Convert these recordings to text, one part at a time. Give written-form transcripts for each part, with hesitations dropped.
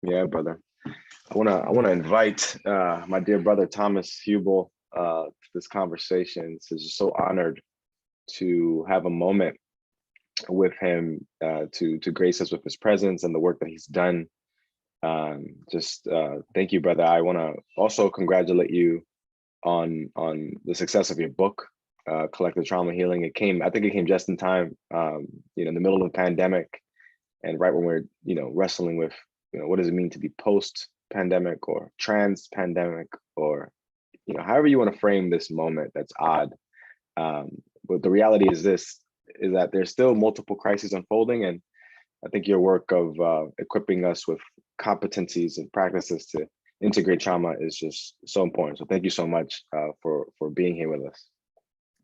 Yeah, brother. I wanna invite my dear brother Thomas Hubl to this conversation. So just so honored to have a moment with him to grace us with his presence and the work that he's done. Just thank you, brother. I want to also congratulate you on the success of your book, Collective Trauma Healing. I think it came just in time, in the middle of the pandemic, and right when we're wrestling with what does it mean to be post pandemic or trans pandemic, or however you want to frame this moment that's odd. But the reality is that there's still multiple crises unfolding, and I think your work of equipping us with competencies and practices to integrate trauma is just so important. So thank you so much for being here with us.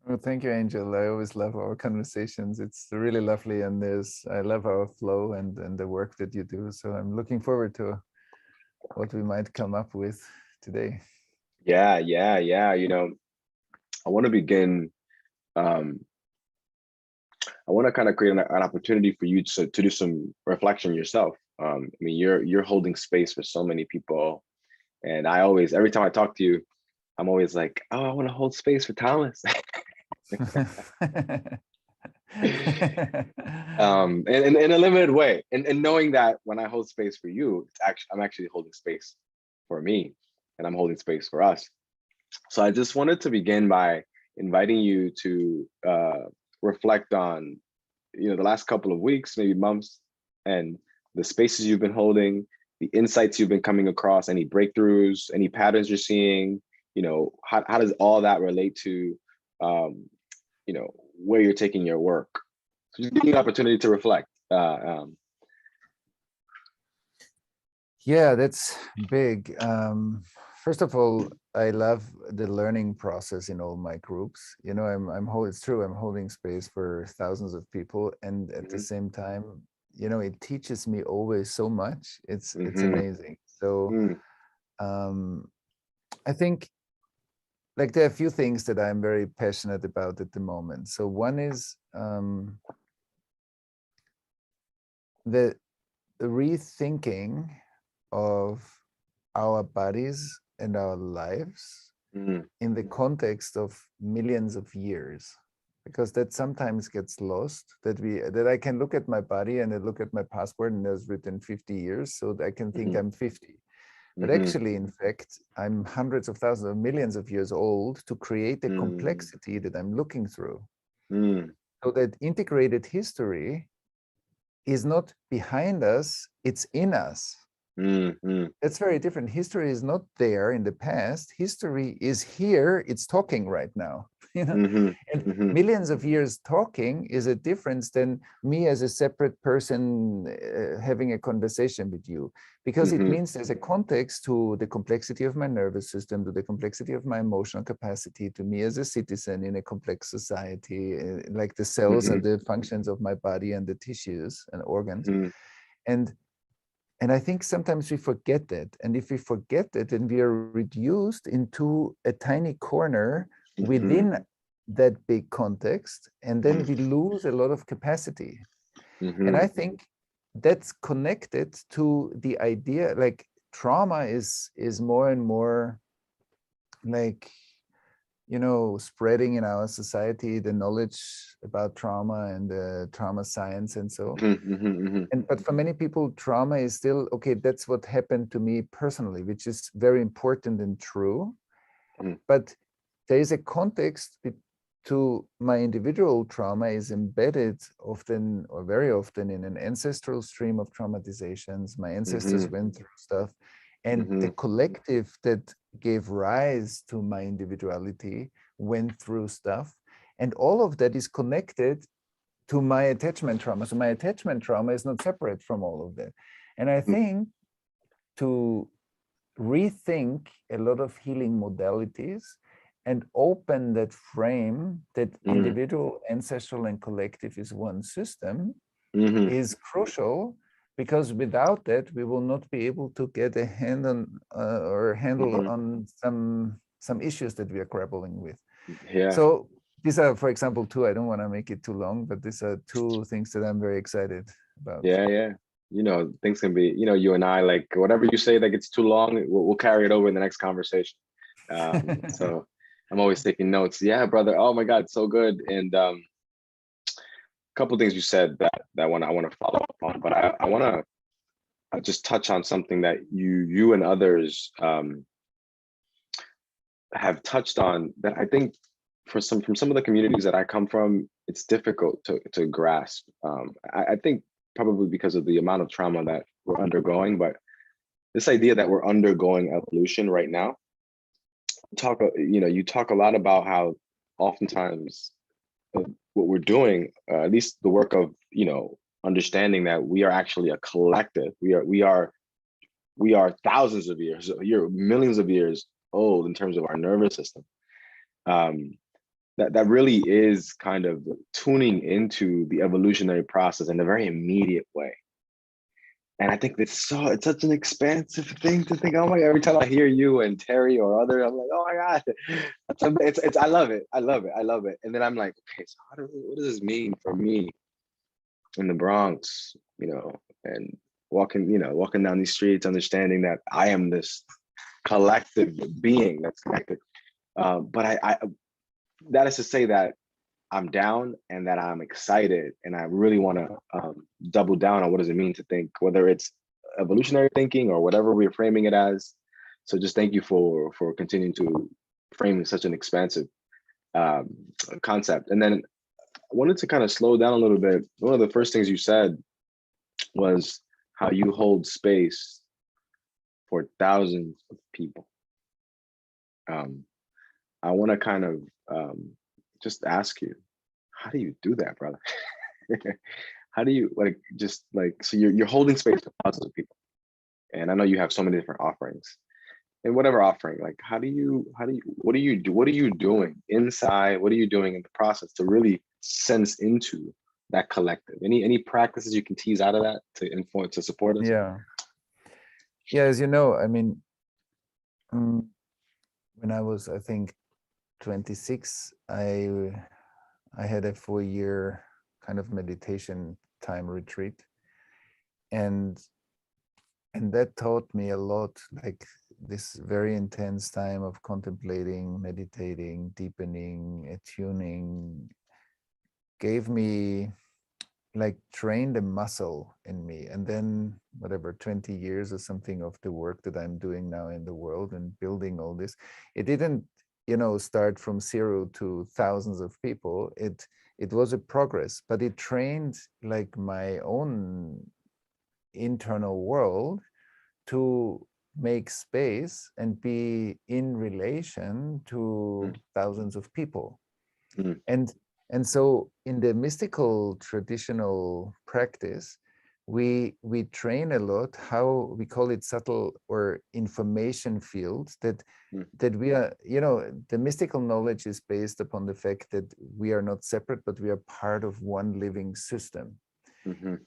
Well, thank you, Angel. I always love our conversations. It's really lovely, and I love our flow and the work that you do. So I'm looking forward to what we might come up with today. Yeah. I want to begin. I want to kind of create an opportunity for you to do some reflection yourself. I mean, you're holding space for so many people, and every time I talk to you, I'm always like, oh, I want to hold space for Thomas. In a limited way, and knowing that when I hold space for you, I'm actually holding space for me, and I'm holding space for us. So I just wanted to begin by inviting you to reflect on the last couple of weeks, maybe months, and the spaces you've been holding, the insights you've been coming across, any breakthroughs, any patterns you're seeing. How does all that relate to where you're taking your work? So just give you an opportunity to reflect. Yeah, that's big. First of all, I love the learning process in all my groups. It's true, I'm holding space for thousands of people, and at the same time, it teaches me always so much. It's amazing. So I think, like, there are a few things that I'm very passionate about at the moment. So one is the rethinking of our bodies and our lives in the context of millions of years, because that sometimes gets lost, that I can look at my body and I look at my passport and there's written 50 years, so I can think I'm 50. But actually, in fact, I'm hundreds of thousands of millions of years old to create the complexity that I'm looking through. So that integrated history is not behind us, it's in us. That's very different. History is not there in the past. History is here, it's talking right now. And millions of years talking is a difference than me as a separate person having a conversation with you, because it means there's a context to the complexity of my nervous system, to the complexity of my emotional capacity, to me as a citizen in a complex society, like the cells and the functions of my body and the tissues and organs. And I think sometimes we forget that. And if we forget that, then we are reduced into a tiny corner within that big context, and then we lose a lot of capacity. And I think that's connected to the idea, like, trauma is more and more like, spreading in our society, the knowledge about trauma and the trauma science and so. But for many people, trauma is still, okay, that's what happened to me personally, which is very important and true. But there is a context to my individual trauma is embedded often, or very often, in an ancestral stream of traumatizations. My ancestors went through stuff, and the collective that gave rise to my individuality went through stuff, and all of that is connected to my attachment trauma. So my attachment trauma is not separate from all of that. And I think to rethink a lot of healing modalities and open that frame that individual, ancestral, and collective is one system is crucial, because without that, we will not be able to get a hand on or handle on some issues that we are grappling with. So these are, for example, two, I don't want to make it too long, but these are two things that I'm very excited about. Yeah. things can be, you and I, like whatever you say that gets too long, we'll carry it over in the next conversation. So I'm always taking notes. Yeah, brother. Oh my God, so good. And a couple of things you said that I want to follow up on, but I want to just touch on something that you and others have touched on, that I think from some of the communities that I come from, it's difficult to grasp. I think probably because of the amount of trauma that we're undergoing, but this idea that we're undergoing evolution right now, you talk a lot about how oftentimes what we're doing, at least the work of, understanding that we are actually a collective. We are thousands of years, millions of years old in terms of our nervous system. That really is kind of tuning into the evolutionary process in a very immediate way. And I think it's such an expansive thing to think. Oh my God, every time I hear you and Terry or other, I'm like, oh my God, it's I love it. I love it. And then I'm like, okay, so what does this mean for me in the Bronx, and walking down these streets, understanding that I am this collective being that's connected. But I that is to say that I'm down and that I'm excited, and I really want to double down on what does it mean to think, whether it's evolutionary thinking or whatever we're framing it as. So just thank you for continuing to frame such an expansive concept. And then I wanted to kind of slow down a little bit. One of the first things you said was how you hold space for thousands of people. I want to kind of just ask you, how do you do that, brother? How do you so you're holding space for thousands of people, and I know you have so many different offerings, and whatever offering, like what are you doing inside? What are you doing in the process to really sense into that collective? Any practices you can tease out of that to influence, to support us? Yeah, as you know, I mean, when I was, I think, 26, I had a 4-year kind of meditation time retreat, and that taught me a lot. Like this very intense time of contemplating, meditating, deepening, attuning, gave me, like, trained a muscle in me. And then whatever 20 years or something of the work that I'm doing now in the world and building all this, it didn't start from 0 to thousands of people. It was a progress, but it trained like my own internal world to make space and be in relation to thousands of people. And so in the mystical traditional practice, we train a lot how we call it subtle or information fields that we are, the mystical knowledge is based upon the fact that we are not separate, but we are part of one living system.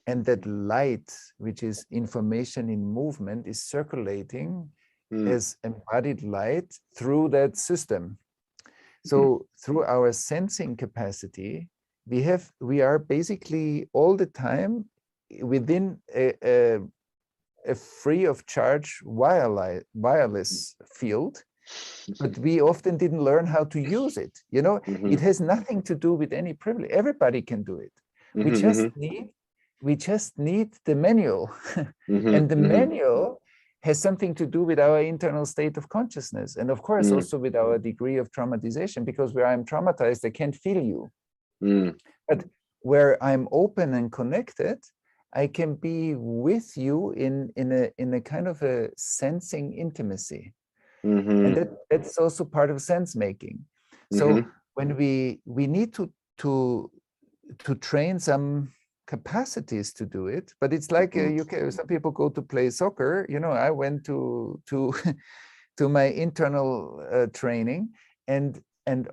And that light, which is information in movement, is circulating as embodied light through that system. So through our sensing capacity, we are basically all the time within a free of charge wireless field, but we often didn't learn how to use it. It has nothing to do with any privilege. Everybody can do it. We just need the manual, and the manual has something to do with our internal state of consciousness, and of course also with our degree of traumatization, because where I'm traumatized, I can't feel you. But where I'm open and connected, I can be with you in a kind of a sensing intimacy. And that's also part of sense making. So when we need to train some capacities to do it, but it's like some people go to play soccer. I went to my internal training and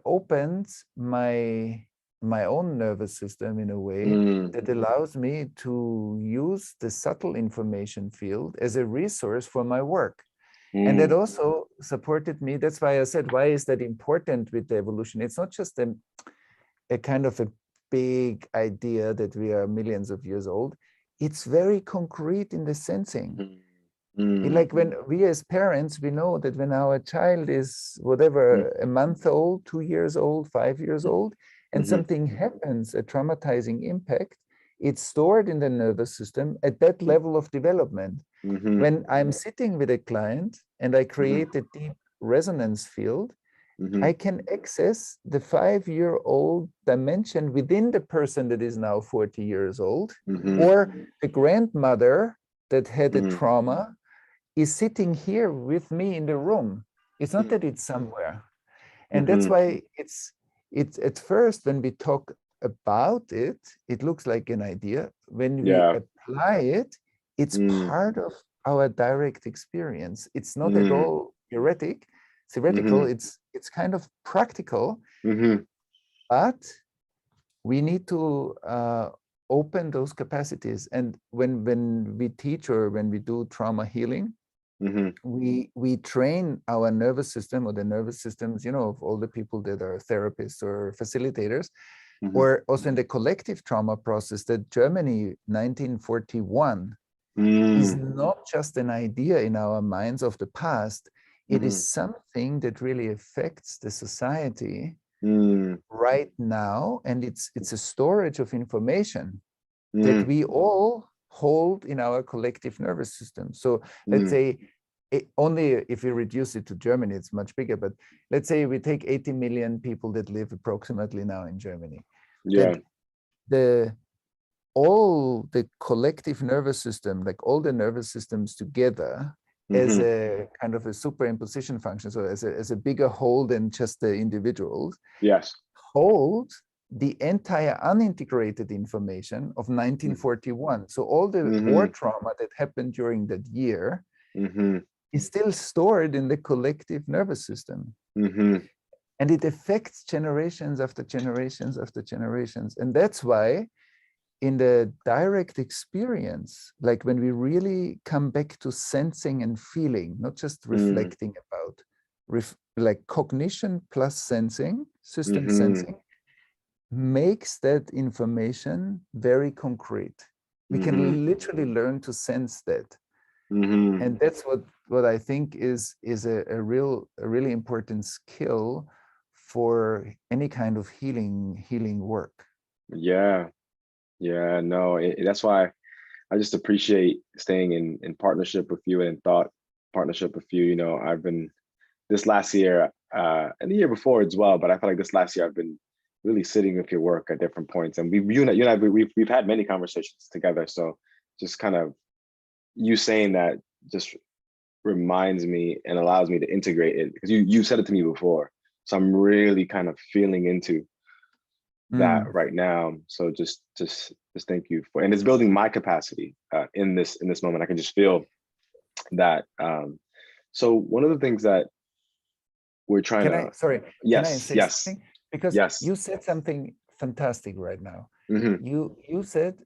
opened my own nervous system in a way that allows me to use the subtle information field as a resource for my work. And that also supported me. That's why I said, why is that important with the evolution? It's not just a kind of a big idea that we are millions of years old. it's very concrete in the sensing. Mm. Like when we as parents, we know that when our child is whatever, a month old, 2 years old, 5 years old, and something happens, a traumatizing impact, it's stored in the nervous system at that level of development. When I'm sitting with a client and I create a deep resonance field, I can access the 5-year-old dimension within the person that is now 40 years old, or the grandmother that had a trauma is sitting here with me in the room. It's not that it's somewhere. And that's why it's at first, when we talk about it, it looks like an idea. When we apply it, it's part of our direct experience. It's not at all theoretical. It's kind of practical, but we need to open those capacities. And when we teach or when we do trauma healing, we train our nervous system, or the nervous systems, of all the people that are therapists or facilitators, or also in the collective trauma process, that Germany 1941 is not just an idea in our minds of the past. It is something that really affects the society right now, and it's a storage of information that we all hold in our collective nervous system. So let's say, only if we reduce it to Germany, it's much bigger, but let's say we take 80 million people that live approximately now in Germany. All the collective nervous system, like all the nervous systems together, as a kind of a superimposition function, so as a bigger whole than just the individuals, hold the entire unintegrated information of 1941. So all the war trauma that happened during that year is still stored in the collective nervous system. And it affects generations after generations after generations. And that's why in the direct experience, like when we really come back to sensing and feeling, not just reflecting about, like cognition plus sensing, system sensing, makes that information very concrete. We can literally learn to sense that. And that's what I think is a really important skill for any kind of healing work. No, that's why I just appreciate staying in partnership with you and in thought partnership with you. I've been this last year and the year before as well, but I feel like this last year I've been really sitting with your work at different points, and we've had many conversations together. So just kind of you saying that just reminds me and allows me to integrate it, because you said it to me before. So I'm really kind of feeling into that right now. So just thank you for, and it's building my capacity in this moment. I can just feel that. So one of the things that we're trying Can I say something? Because you said something fantastic right now. You said,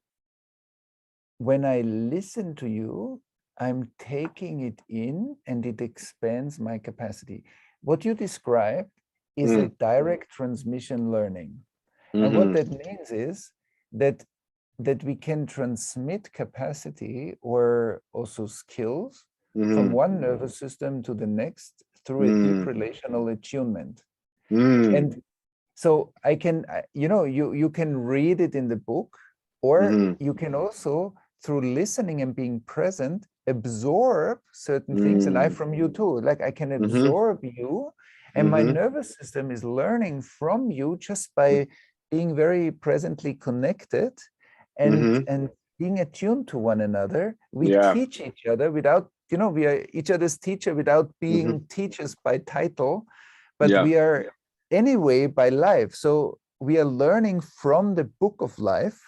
when I listen to you, I'm taking it in and it expands my capacity. What you described is a direct transmission learning. And what that means is that we can transmit capacity or also skills from one nervous system to the next through a deep relational attunement. And so I can, you can read it in the book, or you can also, through listening and being present, absorb certain things. And I from you too, like I can absorb you, and my nervous system is learning from you just by being very presently connected and being attuned to one another. We teach each other without, we are each other's teacher without being teachers by title, but we are anyway by life. So we are learning from the book of life.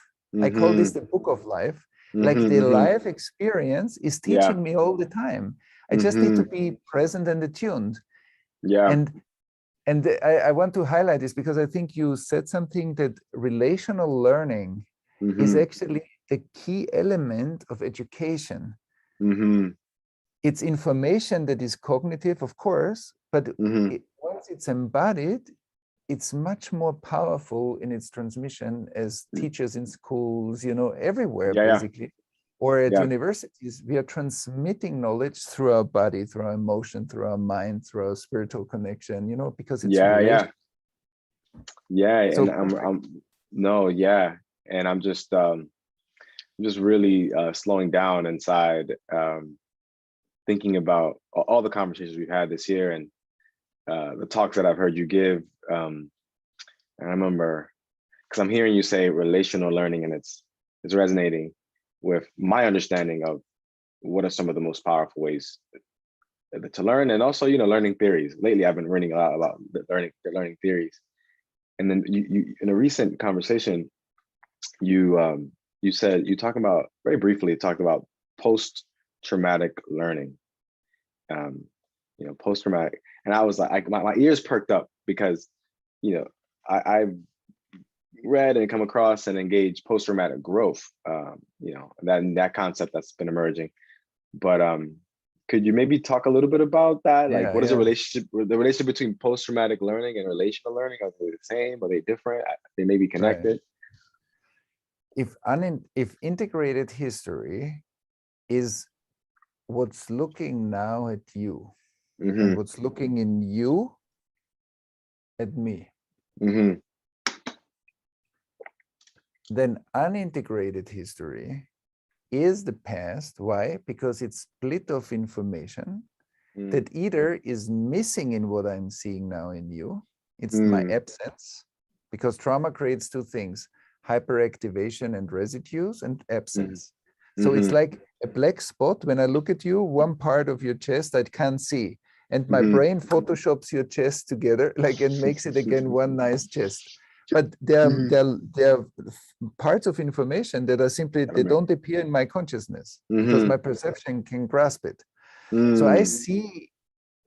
I call this the book of life. Like the life experience is teaching me all the time. I just need to be present and attuned. And I want to highlight this because I think you said something, that relational learning is actually the key element of education. It's information that is cognitive, of course, but once it's embodied, it's much more powerful in its transmission as teachers in schools, everywhere, basically. Or at Yeah. universities, we are transmitting knowledge through our body, through our emotion, through our mind, through our spiritual connection, you know, because it's Yeah. Yeah. so And no, yeah. And I'm just really slowing down inside, thinking about all the conversations we've had this year and the talks that I've heard you give. And I remember, because I'm hearing you say relational learning, and it's resonating with my understanding of what are some of the most powerful ways to learn, and also, you know, learning theories. Lately, I've been reading a lot about the learning theories. And then you in a recent conversation, you said, you talked about, very briefly talked about post-traumatic learning. You know, post-traumatic, and I was like, my ears perked up, because, you know, I've read and come across and engaged post-traumatic growth, you know, that concept that's been emerging. But could you maybe talk a little bit about that? Like, what is the relationship between post-traumatic learning and relational learning? Are they the same? Are they different? They may be connected. Right. If integrated history is what's looking now at you, and what's looking in you at me, then unintegrated history is the past. Why? Because it's split of information that either is missing in what I'm seeing now in you. It's my absence, because trauma creates two things: hyperactivation and residues, and absence. So it's like a black spot. When I look at you, one part of your chest I can't see, and my brain photoshops your chest together, like, and makes it again one nice chest. But there are parts of information that are simply, they don't appear in my consciousness, because my perception can grasp it. So I see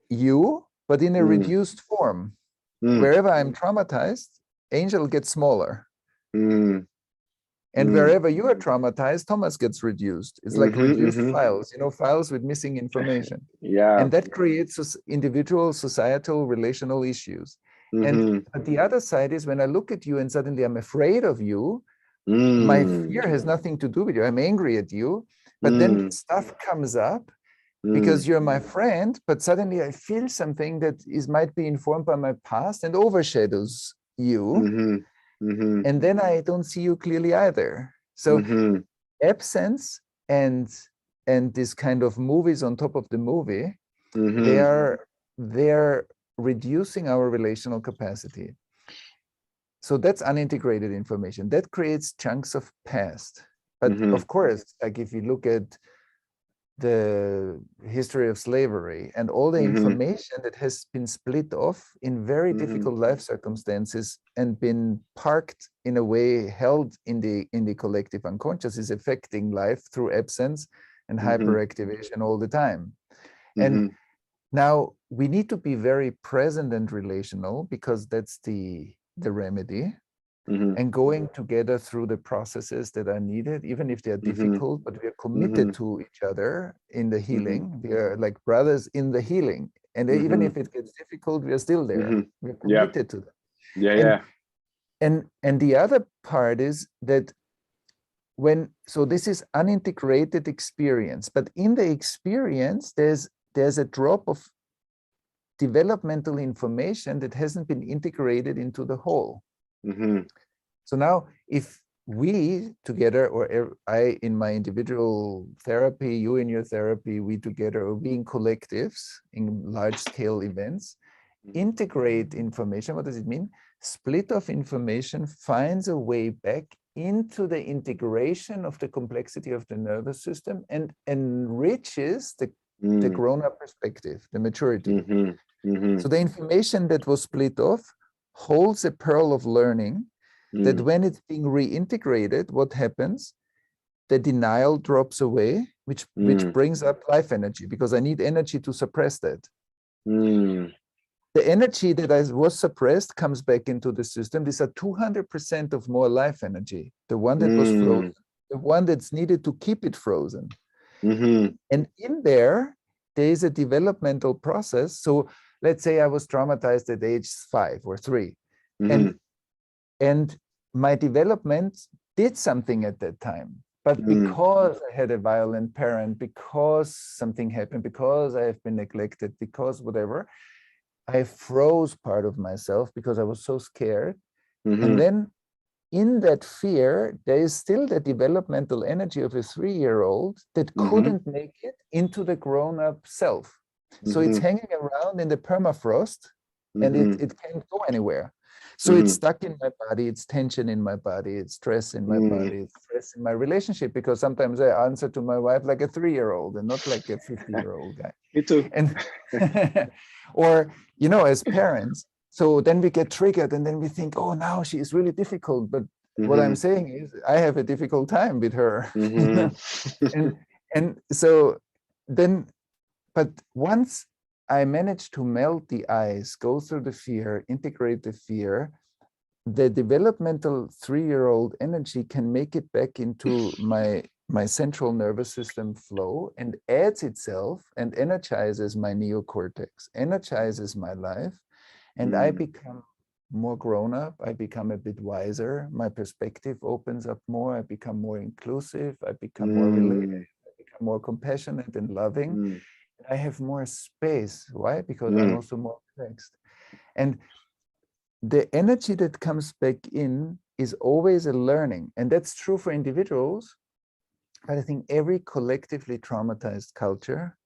you, but in a reduced form. Wherever I'm traumatized, Angel gets smaller. And wherever you are traumatized, Thomas gets reduced. It's like reduced files, you know, files with missing information. Yeah. And that creates individual, societal, relational issues. And but the other side is, when I look at you and suddenly I'm afraid of you, my fear has nothing to do with you. I'm angry at you, but then stuff comes up because you're my friend, but suddenly I feel something that might be informed by my past and overshadows you. And then I don't see you clearly either. So absence and this kind of movies on top of the movie, they're reducing our relational capacity. So that's unintegrated information that creates chunks of past. But of course, like, if you look at the history of slavery and all the information that has been split off in very difficult life circumstances and been parked in a way, held in the collective unconscious, is affecting life through absence and hyperactivation all the time. And now we need to be very present and relational, because that's the remedy. And going together through the processes that are needed, even if they're difficult, but we are committed to each other in the healing. We are like brothers in the healing. And even if it gets difficult, we are still there. We're committed to that. And the other part is that so this is unintegrated experience, but in the experience, there's a drop of developmental information that hasn't been integrated into the whole. So now, if we together, or I in my individual therapy, you in your therapy, we together, or we in collectives, in large-scale events, integrate information. What does it mean? Split of information finds a way back into the integration of the complexity of the nervous system and enriches the grown-up perspective, the maturity. So the information that was split off holds a pearl of learning that when it's being reintegrated, what happens? The denial drops away, which brings up life energy, because I need energy to suppress that. The energy that was suppressed comes back into the system. These are 200% of more life energy. The one that was frozen, the one that's needed to keep it frozen. And in there is a developmental process. So let's say I was traumatized at age 5 or 3. And my development did something at that time. But because I had a violent parent, because something happened, because I have been neglected, because whatever, I froze part of myself because I was so scared. And then in that fear, there is still the developmental energy of a 3-year-old that couldn't make it into the grown-up self. So it's hanging around in the permafrost and it can't go anywhere. So it's stuck in my body, it's tension in my body, it's stress in my body, it's stress in my relationship, because sometimes I answer to my wife like a 3-year-old and not like a 50-year-old guy. Me too. And or, you know, as parents, so then we get triggered and then we think, oh, now she is really difficult. But what I'm saying is I have a difficult time with her. and so then, but once I managed to melt the ice, go through the fear, integrate the fear, the developmental 3-year-old energy can make it back into my central nervous system flow and adds itself and energizes my neocortex, energizes my life. And I become more grown up, I become a bit wiser, my perspective opens up more, I become more inclusive, I become more related, I become more compassionate and loving. I have more space. Why? Because I'm also more relaxed. And the energy that comes back in is always a learning. And that's true for individuals. But I think every collectively traumatized culture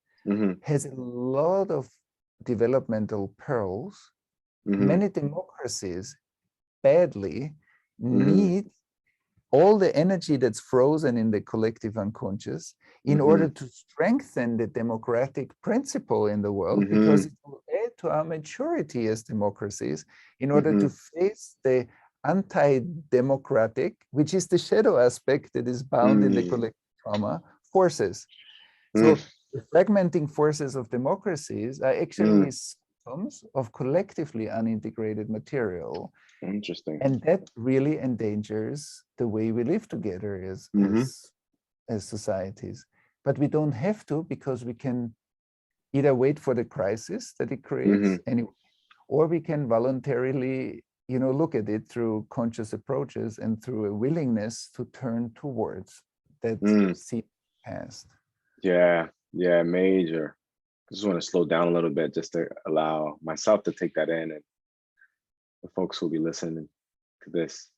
has a lot of developmental pearls. Many democracies badly need all the energy that's frozen in the collective unconscious in order to strengthen the democratic principle in the world, because it will add to our maturity as democracies in order to face the anti-democratic, which is the shadow aspect that is bound in the collective trauma, forces. So the fragmenting forces of democracies are actually symptoms of collectively unintegrated material. Interesting. And that really endangers the way we live together as societies. But we don't have to, because we can either wait for the crisis that it creates anyway, or we can voluntarily, you know, look at it through conscious approaches and through a willingness to turn towards that seed past. Yeah, major. I just want to slow down a little bit just to allow myself to take that in, and the folks who will be listening to this.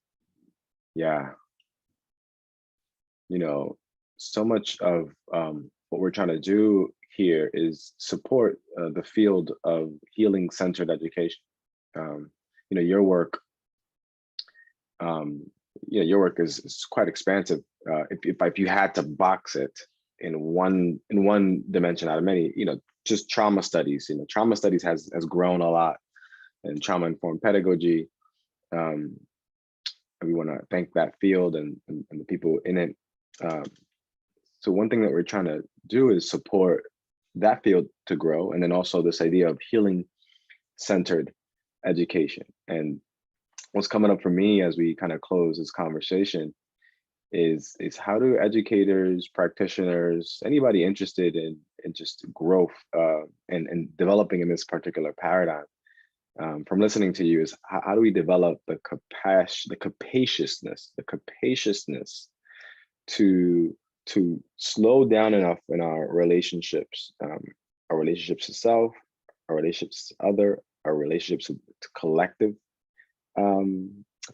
Yeah. You know, so much of what we're trying to do here is support the field of healing-centered education. You know, your work, your work is quite expansive. If you had to box it in one dimension out of many, you know, just trauma studies. You know, trauma studies has grown a lot, and trauma-informed pedagogy. And we want to thank that field and the people in it. So one thing that we're trying to do is support that field to grow, and then also this idea of healing-centered education. And what's coming up for me as we kind of close this conversation is how do educators, practitioners, anybody interested in just growth and developing in this particular paradigm, from listening to you, is how do we develop the capaciousness to slow down enough in our relationships to self, our relationships to other, our relationships to collective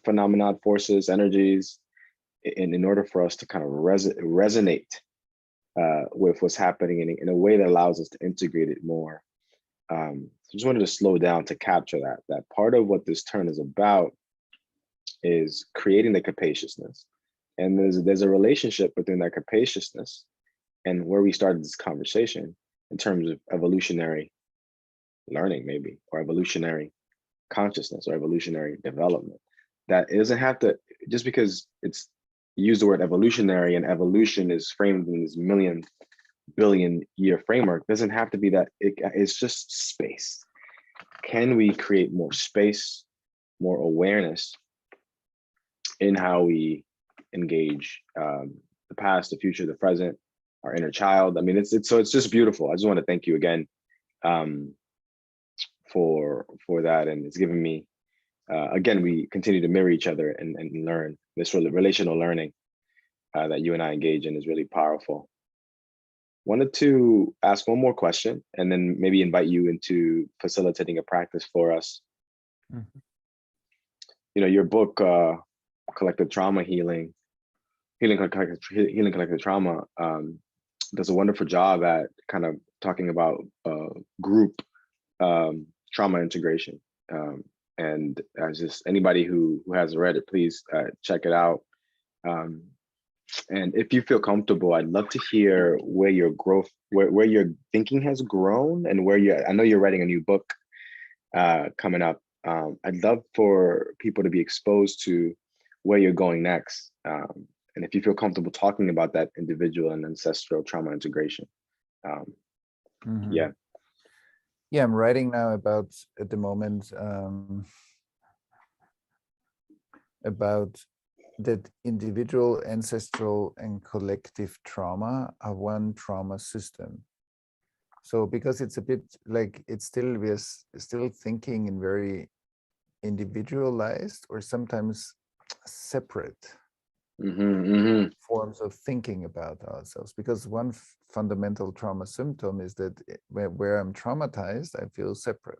phenomena, forces, energies, in order for us to kind of resonate with what's happening in a way that allows us to integrate it more. So I just wanted to slow down to capture that part of what this turn is about is creating the capaciousness. And there's a relationship within that capaciousness and where we started this conversation in terms of evolutionary learning, maybe, or evolutionary consciousness or evolutionary development. That it doesn't have to, just because it's use the word evolutionary and evolution is framed in this billion year framework, doesn't have to be that. It's just space. Can we create more space, more awareness in how we engage the past, the future, the present, our inner child? I mean, it's just beautiful. I just want to thank you again for that, and it's given me again, we continue to mirror each other and learn this relational learning. that you and I engage in is really powerful. Wanted to ask one more question and then maybe invite you into facilitating a practice for us. Mhm. You know, your book, Collective Trauma Healing, Healing Collective Trauma, does a wonderful job at kind of talking about group trauma integration. And as just anybody who hasn't read it, please check it out. And if you feel comfortable, I'd love to hear where your growth, where your thinking has grown, and I know you're writing a new book coming up. I'd love for people to be exposed to where you're going next. And if you feel comfortable talking about that individual and ancestral trauma integration. Yeah. Yeah, I'm writing now about, at the moment, about that individual, ancestral, and collective trauma are one trauma system. So because it's a bit like we're still thinking in very individualized or sometimes separate forms of thinking about ourselves. Because one fundamental trauma symptom is that where I'm traumatized, I feel separate.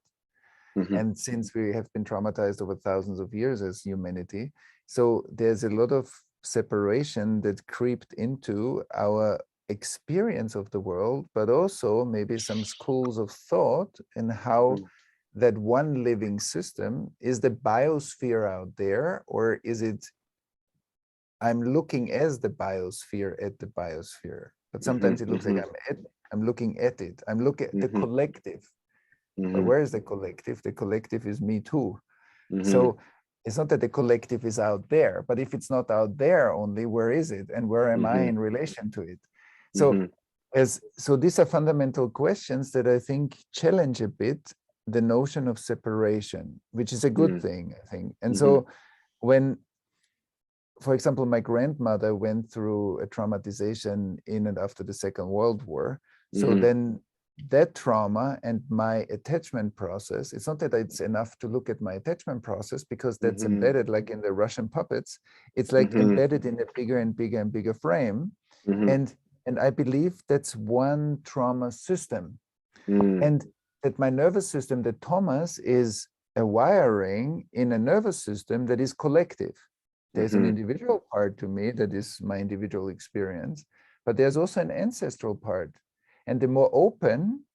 And since we have been traumatized over thousands of years as humanity, so there's a lot of separation that creeped into our experience of the world, but also maybe some schools of thought and how that one living system is the biosphere out there, or is it I'm looking as the biosphere at the biosphere? But sometimes it looks like I'm looking at it. I'm looking at the collective. But where is the collective? The collective is me too. So it's not that the collective is out there, but if it's not out there only, where is it? And where am I in relation to it? So these are fundamental questions that I think challenge a bit the notion of separation, which is a good thing, I think. And so when, for example, my grandmother went through a traumatization in and after the Second World War, so then that trauma and my attachment process, it's not that it's enough to look at my attachment process, because that's embedded like in the Russian puppets. It's like embedded in a bigger and bigger and bigger frame. And I believe that's one trauma system. And that my nervous system, that Thomas, is a wiring in a nervous system that is collective. There's an individual part to me that is my individual experience, but there's also an ancestral part. And the more open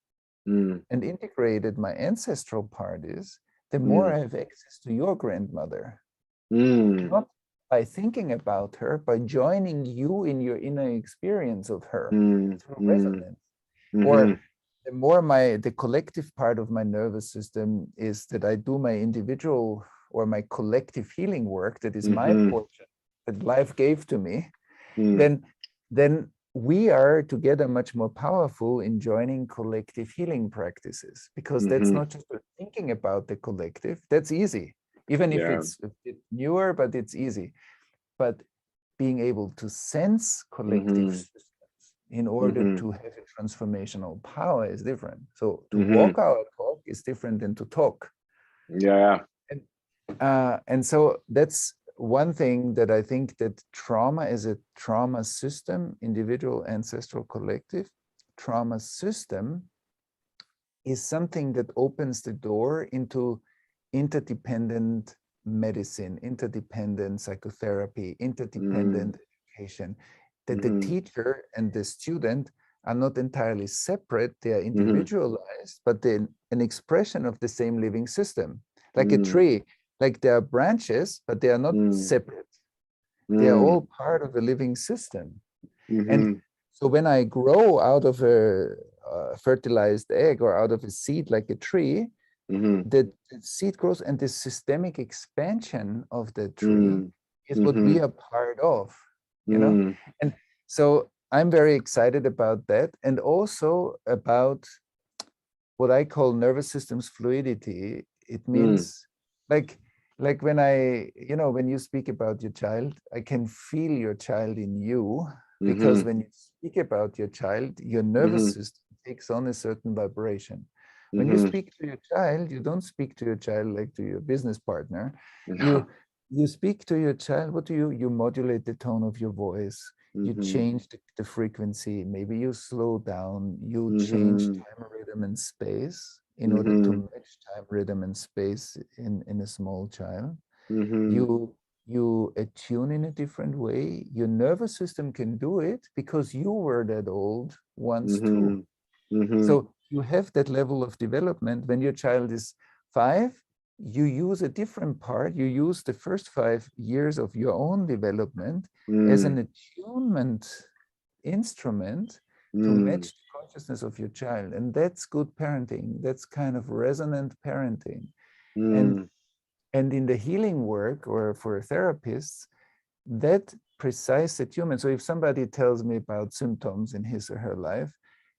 and integrated my ancestral part is, the more I have access to your grandmother. Not by thinking about her, by joining you in your inner experience of her through resonance. Or the more the collective part of my nervous system is that I do my individual or my collective healing work, that is my portion that life gave to me, then we are together much more powerful in joining collective healing practices, because that's not just thinking about the collective. That's easy, even if it's a bit newer, but it's easy. But being able to sense collective systems in order to have a transformational power is different. So to walk our talk is different than to talk. And so that's one thing that I think, that trauma is a trauma system, individual, ancestral, collective. Trauma system is something that opens the door into interdependent medicine, interdependent psychotherapy, interdependent education, that the teacher and the student are not entirely separate, they are individualized, but they're an expression of the same living system. Like a tree, like there are branches, but they are not separate. They are all part of a living system. And so when I grow out of a fertilized egg or out of a seed like a tree, the seed grows, and the systemic expansion of the tree is what we are part of, you know? And so I'm very excited about that, and also about what I call nervous systems fluidity. It means like when when you speak about your child, I can feel your child in you, because when you speak about your child, your nervous system takes on a certain vibration. When you speak to your child, you don't speak to your child like to your business partner. You speak to your child. What do you modulate the tone of your voice. you Mm-hmm. change the frequency, maybe you slow down, you change Mm-hmm. time, rhythm, and space in order to Mm-hmm. match time, rhythm, and space in a small child. Mm-hmm. You attune in a different way. Your nervous system can do it because you were that old once too. Mm-hmm. So you have that level of development. When your child is 5, you use a different part. You use the first 5 years of your own development as an attunement instrument to match the consciousness of your child. And that's good parenting. That's kind of resonant parenting. And in the healing work or for therapists, that precise attunement. So if somebody tells me about symptoms in his or her life,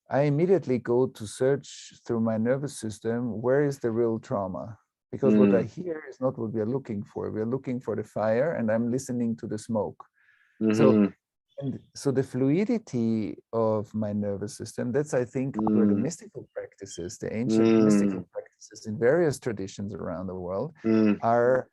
I immediately go to search through my nervous system, where is the real trauma? Because what I hear is not what we are looking for. We are looking for the fire and I'm listening to the smoke. So the fluidity of my nervous system, that's, I think, where the mystical practices, the ancient mystical practices in various traditions around the world are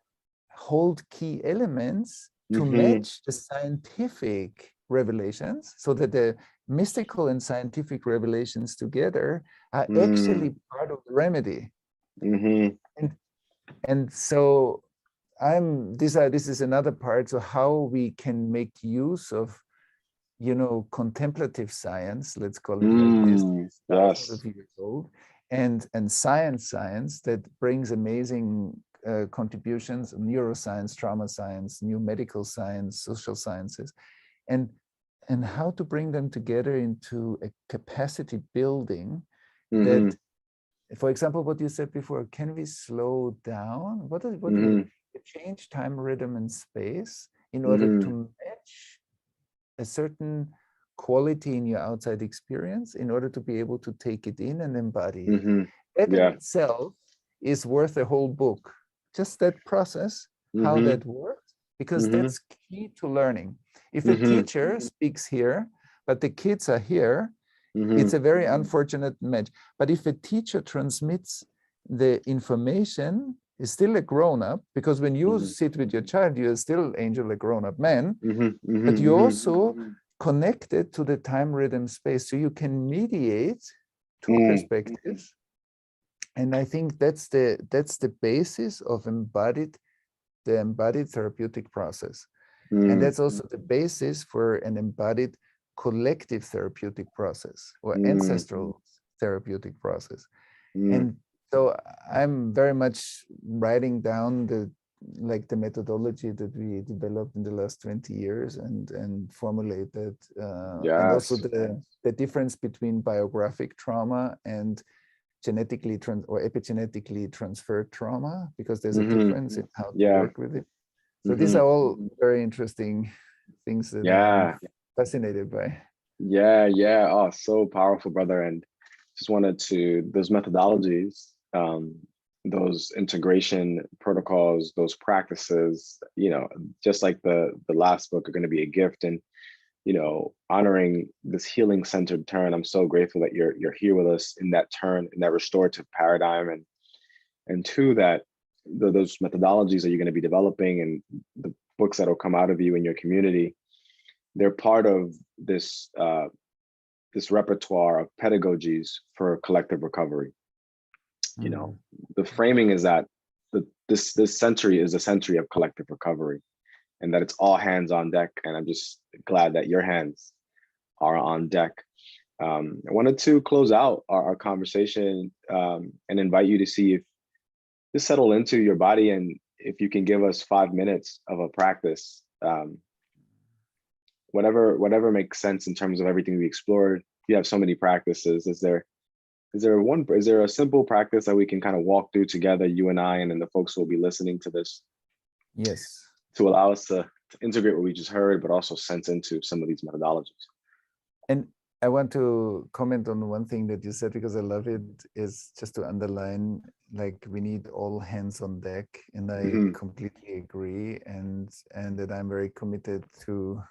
hold key elements to match the scientific revelations, so that the mystical and scientific revelations together are actually part of the remedy. And so this is another part. So how we can make use of, contemplative science, let's call it like this, thousands of years old, and science that brings amazing contributions, neuroscience, trauma science, new medical science, social sciences, and how to bring them together into a capacity building that, for example, what you said before, can we slow down? What do we change time, rhythm, and space in order to match a certain quality in your outside experience, in order to be able to take it in and embody it. That in itself is worth a whole book. Just that process, how that works, because that's key to learning. If a teacher speaks here, but the kids are here, it's a very unfortunate match. But if a teacher transmits the information, is still a grown-up, because when you sit with your child, you're still, Angel, a grown-up man, but you also connected to the time, rhythm, space, so you can mediate two perspectives. And I think that's the basis of the embodied therapeutic process. And that's also the basis for an embodied collective therapeutic process, or ancestral therapeutic process. And so I'm very much writing down the methodology that we developed in the last 20 years and formulated, and also the difference between biographic trauma and genetically or epigenetically transferred trauma, because there's a difference in how to work with it. So these are all very interesting things that I'm fascinated by. Yeah. Oh, so powerful, brother. And just wanted to, those methodologies, those integration protocols, those practices, just like the last book, are going to be a gift. And, honoring this healing centered turn, I'm so grateful that you're here with us in that turn, in that restorative paradigm. And two, that those methodologies that you're going to be developing and the books that will come out of you in your community, they're part of this this repertoire of pedagogies for collective recovery. The framing is that this century is a century of collective recovery, and that it's all hands on deck. And I'm just glad that your hands are on deck. I wanted to close out our conversation and invite you to see if just settle into your body, and if you can give us 5 minutes of a practice, whatever makes sense in terms of everything we explored. You have so many practices. Is there a simple practice that we can kind of walk through together, you and I, and then the folks who will be listening to this? Yes. To allow us to integrate what we just heard, but also sense into some of these methodologies. And I want to comment on one thing that you said, because I love it, is just to underline, we need all hands on deck. And I completely agree. And that I'm very committed to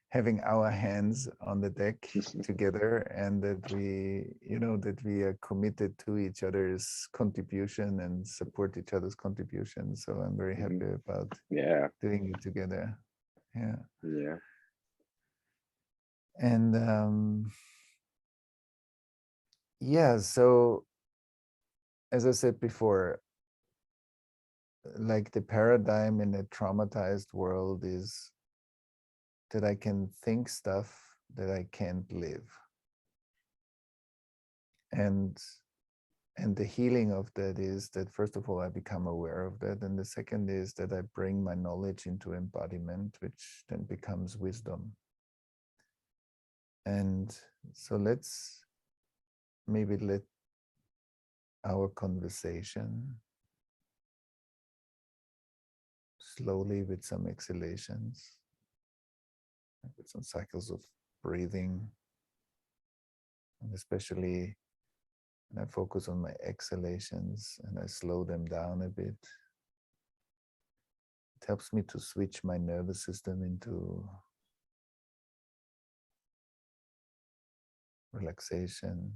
having our hands on the deck together, and that we are committed to each other's contribution and support each other's contribution. So I'm very happy about doing it together. Yeah. And yeah, so as I said before, like the paradigm in a traumatized world is that I can think stuff that I can't live. And the healing of that is that, first of all, I become aware of that. And the second is that I bring my knowledge into embodiment, which then becomes wisdom. And so let's maybe let our conversation slowly, with some exhalations, with some cycles of breathing, and especially when I focus on my exhalations and I slow them down a bit, it helps me to switch my nervous system into relaxation,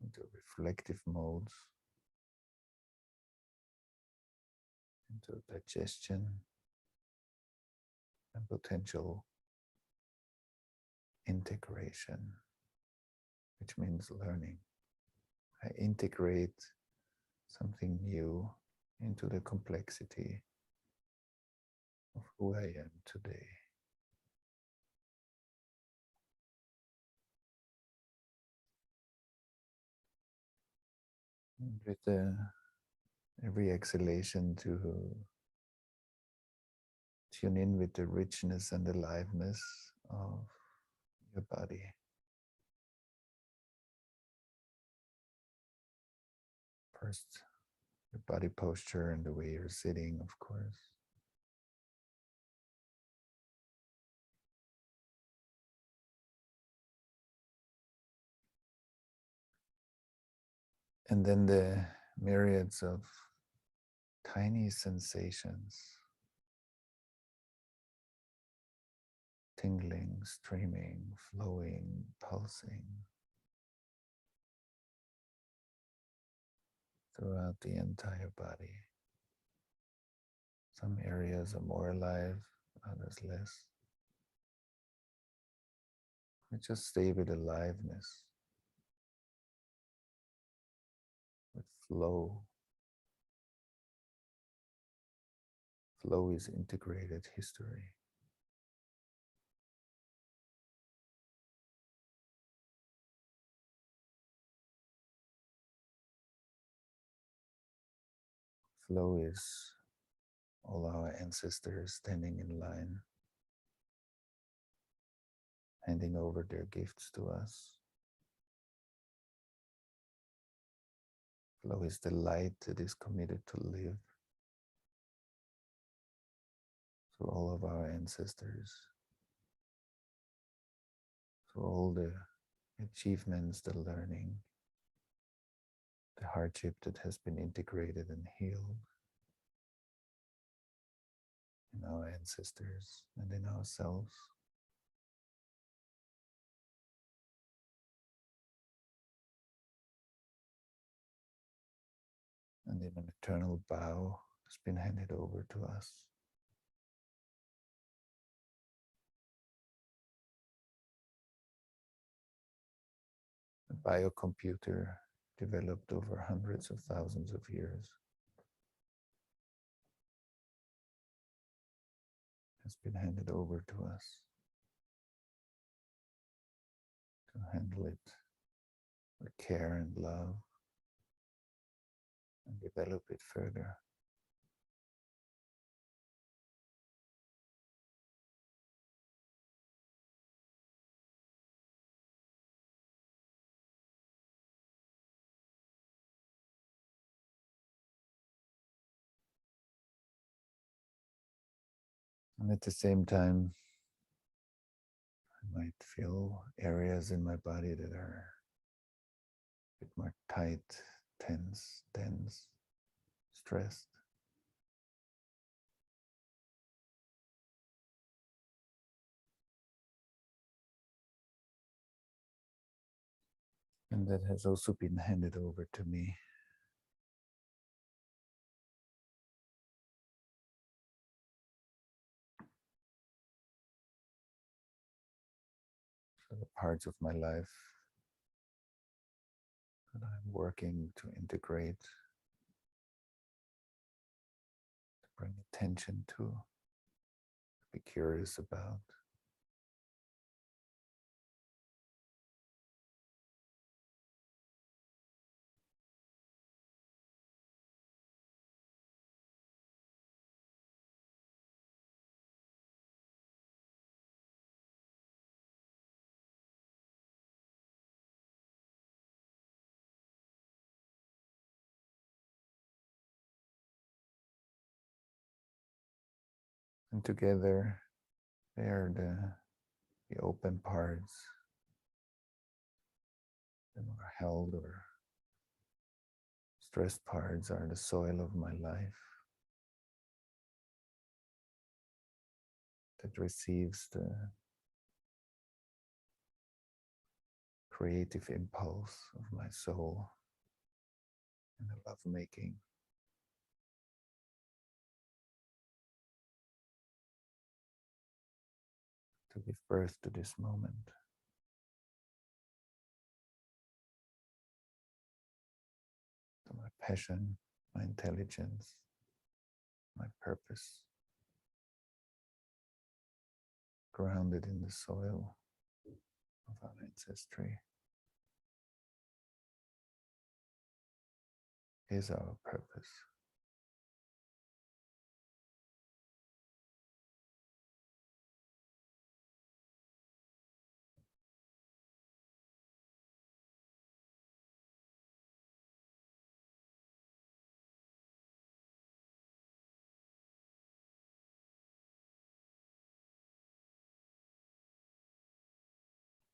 into reflective modes, into digestion and potential integration, which means learning. I integrate something new into the complexity of who I am today. And with every exhalation, to tune in with the richness and aliveness of your body. First, your body posture and the way you're sitting, of course. And then the myriads of tiny sensations, tingling, streaming, flowing, pulsing throughout the entire body. Some areas are more alive, others less. We just stay with aliveness, with flow. Flow is integrated history. Flow is all our ancestors standing in line, handing over their gifts to us. Flow is the light that is committed to live through all of our ancestors, through all the achievements, the learning, the hardship that has been integrated and healed in our ancestors and in ourselves. And in an eternal bow has been handed over to us. A biocomputer developed over hundreds of thousands of years has been handed over to us to handle it with care and love and develop it further. And at the same time, I might feel areas in my body that are a bit more tight, tense, dense, stressed. And that has also been handed over to me. the parts of my life that I'm working to integrate, to bring attention to be curious about. And together they are the open parts that are held, or stressed parts are the soil of my life that receives the creative impulse of my soul and the lovemaking. To give birth to this moment. To my passion, my intelligence, my purpose. Grounded in the soil of our ancestry is our purpose.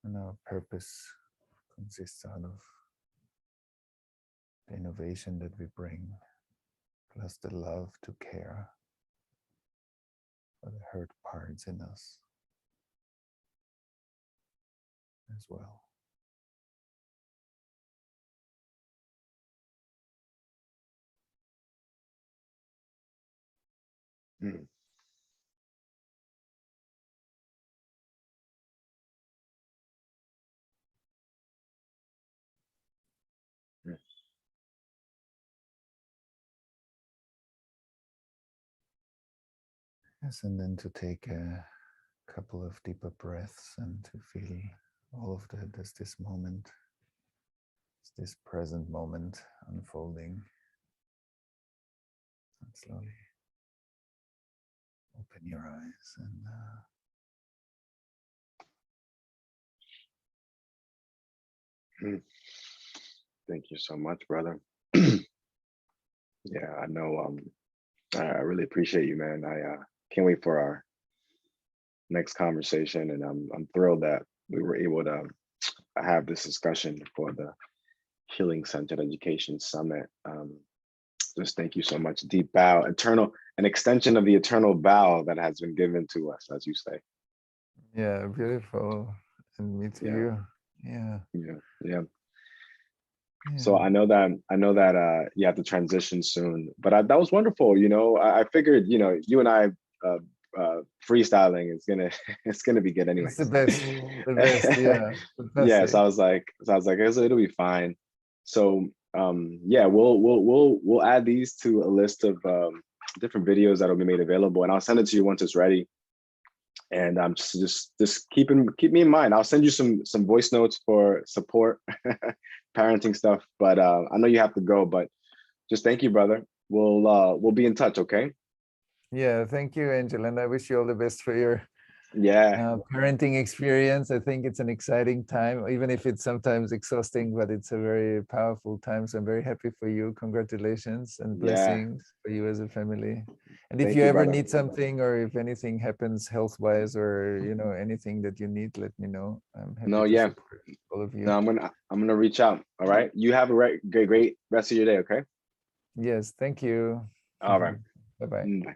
And our purpose consists out of the innovation that we bring, plus the love to care for the hurt parts in us as well. Mm. Mm. Yes, and then to take a couple of deeper breaths and to feel all of this moment, this present moment unfolding. And slowly open your eyes and Thank you so much, brother. Yeah, I know. I really appreciate you, man. I can't wait for our next conversation, and I'm thrilled that we were able to have this discussion for the Healing Centered Education Summit. Just thank you so much. Deep bow, an extension of the eternal bow that has been given to us, as you say. yeah, beautiful. And me to you. Yeah. Yeah. So I know that you have to transition soon, but that was wonderful. I figured, you and I freestyling is gonna it's gonna be good anyway. It's the best. The best, yeah. Yeah, Fantastic. so I was like, it'll be fine. So yeah, we'll add these to a list of different videos that'll be made available, and I'll send it to you once it's ready. And I'm just keep me in mind. I'll send you some voice notes for support, parenting stuff. But I know you have to go. But just thank you, brother. We'll be in touch. Okay. Yeah, thank you, Angel, and I wish you all the best for your parenting experience. I think it's an exciting time, even if it's sometimes exhausting, but it's a very powerful time. So I'm very happy for you. Congratulations and blessings for you as a family. And if you ever need something, or if anything happens health-wise, or anything that you need, let me know. I'm happy to support all of you. No, I'm gonna reach out. All right. You have a great rest of your day. Okay. Yes. Thank you. All right. Bye-bye. Bye.